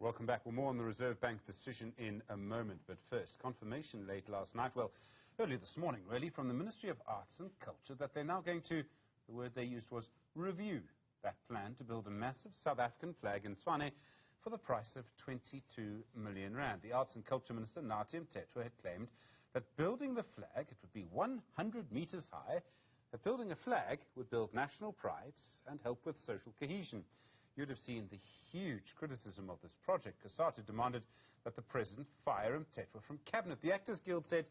Welcome back. Well, more on the Reserve Bank decision in a moment. But first, confirmation late last night, well, early this morning, really, from the Ministry of Arts and Culture that they're now going to, the word they used was review that plan to build a massive South African flag in Tshwane for the price of 22 million rand. The Arts and Culture Minister Nathi Mthethwa had claimed that building the flag, it would be 100 meters high, that building a flag would build national pride and help with social cohesion. You'd have seen the huge criticism of this project. Cosatu demanded that the President fire Mthethwa from Cabinet. The Actors Guild said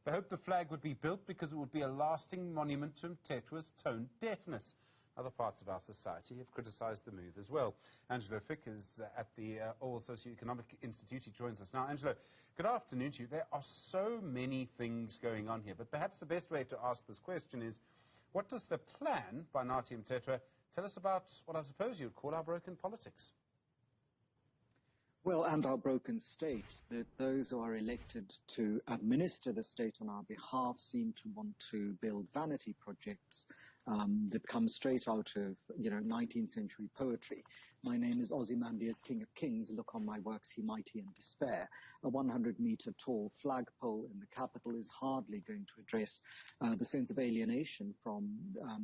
they hoped the flag would be built because it would be a lasting monument to Mthethwa's tone deafness. Other parts of our society have criticised the move as well. Angelo Fick is at the AUWAL Socio-Economic Institute. He joins us now. Angelo, good afternoon to you. There are so many things going on here, but perhaps the best way to ask this question is, what does the plan by Nathi Mthethwa tell us about what I suppose you would call our broken politics? Well, and our broken state, that those who are elected to administer the state on our behalf seem to want to build vanity projects that come straight out of, 19th century poetry. My name is Ozymandias, King of Kings. Look on my works, he mighty and despair. A 100-meter tall flagpole in the capital is hardly going to address the sense of alienation from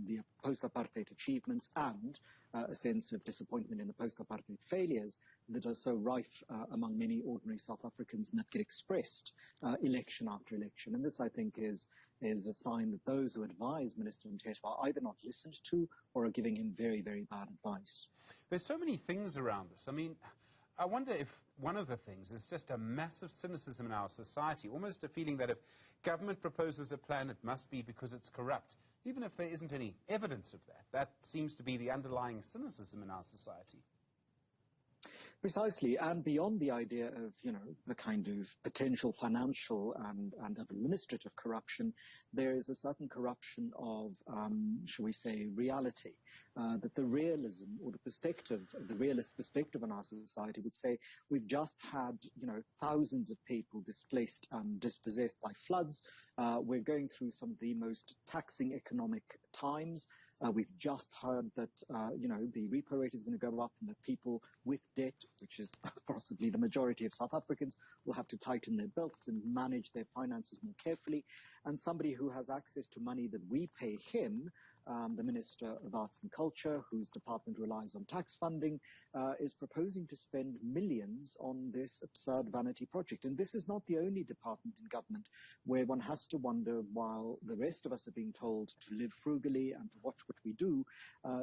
the post-apartheid achievements and a sense of disappointment in the post-apartheid failures that are so rife among many ordinary South Africans and that get expressed election after election. And this, I think, is a sign that those who advise Minister Mthethwa are either not listened to or are giving him very, very bad advice. There's so many things around this. I mean, I wonder if one of the things is just a massive cynicism in our society, almost a feeling that if government proposes a plan, it must be because it's corrupt, even if there isn't any evidence of that. That seems to be the underlying cynicism in our society. Precisely, and beyond the idea of, the kind of potential financial and administrative corruption, there is a certain corruption of, shall we say, reality. That the realism or the realist perspective in our society would say we've just had, thousands of people displaced and dispossessed by floods. We're going through some of the most taxing economic times. We've just heard that, the repo rate is going to go up and that people with debt, which is possibly the majority of South Africans, will have to tighten their belts and manage their finances more carefully. And somebody who has access to money that we pay him, the Minister of Arts and Culture, whose department relies on tax funding, is proposing to spend millions on this absurd vanity project. And this is not the only department in government where one has to wonder, while the rest of us are being told to live frugally and to watch what we do,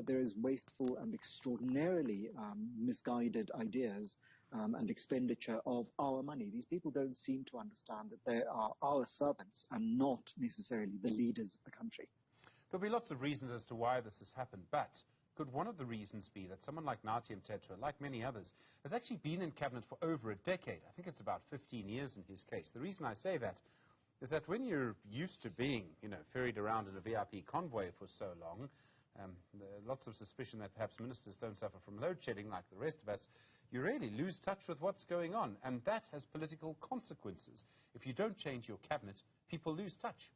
there is wasteful and extraordinarily misguided ideas and expenditure of our money. These people don't seem to understand that they are our servants and not necessarily the leaders of the country. There'll be lots of reasons as to why this has happened, but could one of the reasons be that someone like Nathi Mthethwa, like many others, has actually been in cabinet for over a decade? I think it's about 15 years in his case. The reason I say that is that when you're used to being, ferried around in a VIP convoy for so long, lots of suspicion that perhaps ministers don't suffer from load shedding like the rest of us, you really lose touch with what's going on, and that has political consequences. If you don't change your cabinet, people lose touch.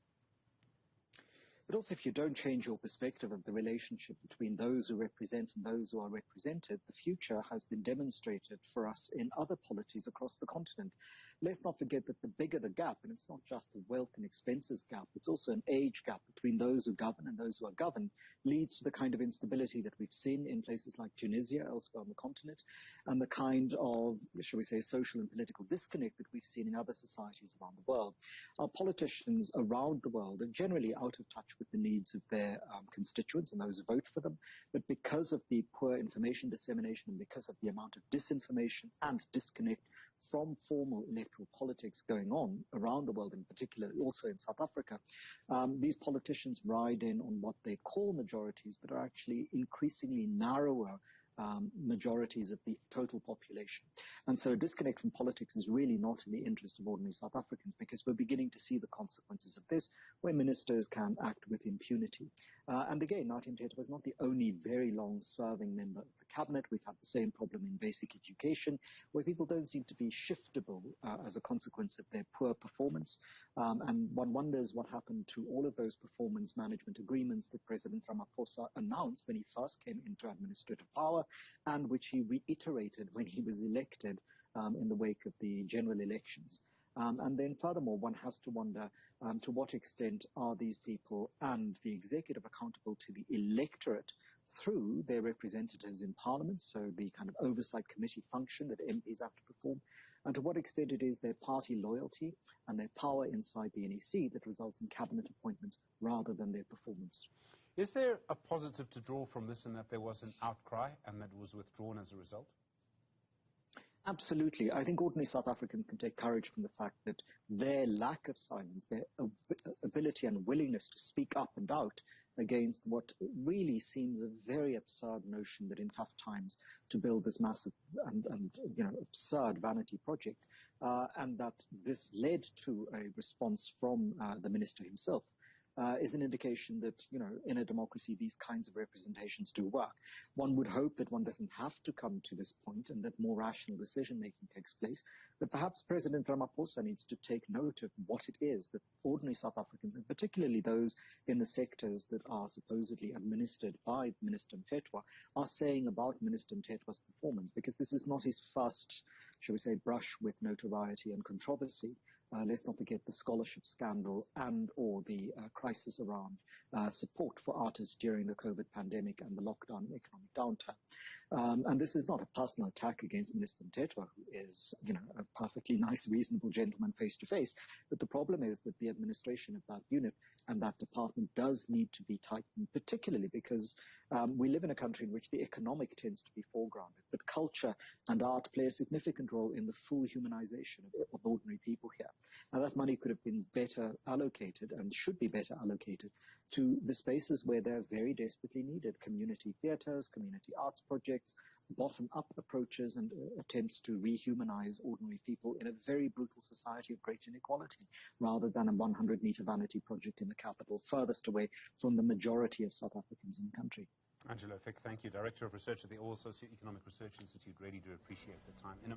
But also, if you don't change your perspective of the relationship between those who represent and those who are represented, the future has been demonstrated for us in other polities across the continent. Let's not forget that the bigger the gap, and it's not just a wealth and expenses gap, it's also an age gap between those who govern and those who are governed, leads to the kind of instability that we've seen in places like Tunisia, elsewhere on the continent, and the kind of, shall we say, social and political disconnect that we've seen in other societies around the world. Our politicians around the world are generally out of touch with the needs of their constituents and those who vote for them. But because of the poor information dissemination and because of the amount of disinformation and disconnect from formal electoral politics going on around the world, in particular also in South Africa, these politicians ride in on what they call majorities, but are actually increasingly narrower majorities of the total population. And so a disconnect from politics is really not in the interest of ordinary South Africans, because we're beginning to see the consequences of this, where ministers can act with impunity. And again, Nathi Mthethwa was not the only very long-serving member of the cabinet. We've had the same problem in basic education, where people don't seem to be shiftable as a consequence of their poor performance. And one wonders what happened to all of those performance management agreements that President Ramaphosa announced when he first came into administrative power, and which he reiterated when he was elected in the wake of the general elections. And then furthermore, one has to wonder to what extent are these people and the executive accountable to the electorate through their representatives in Parliament, so the kind of oversight committee function that MPs have to perform, and to what extent it is their party loyalty and their power inside the NEC that results in cabinet appointments rather than their performance. Is there a positive to draw from this in that there was an outcry and that it was withdrawn as a result? Absolutely. I think ordinary South Africans can take courage from the fact that their lack of silence, their ability and willingness to speak up and out against what really seems a very absurd notion that in tough times to build this massive and absurd vanity project, and that this led to a response from the minister himself. Is an indication that, in a democracy, these kinds of representations do work. One would hope that one doesn't have to come to this point and that more rational decision-making takes place. But perhaps President Ramaphosa needs to take note of what it is that ordinary South Africans, and particularly those in the sectors that are supposedly administered by Minister Mthethwa, are saying about Minister Mthethwa's performance, because this is not his first, shall we say, brush with notoriety and controversy. Let's not forget the scholarship scandal and or the crisis around support for artists during the COVID pandemic and the lockdown and economic downturn. And this is not a personal attack against Minister Mthethwa, who is, a perfectly nice, reasonable gentleman face to face. But the problem is that the administration of that unit and that department does need to be tightened, particularly because we live in a country in which the economic tends to be foregrounded, but culture and art play a significant role in the full humanization of ordinary people here. Now, that money could have been better allocated and should be better allocated to the spaces where they're very desperately needed: community theatres, community arts projects, bottom-up approaches and attempts to rehumanize ordinary people in a very brutal society of great inequality, rather than a 100-meter vanity project in the capital, furthest away from the majority of South Africans in the country. Angelo, Fick, thank you. Director of Research at the AUWAL Socio-Economic Research Institute. Really do appreciate the time.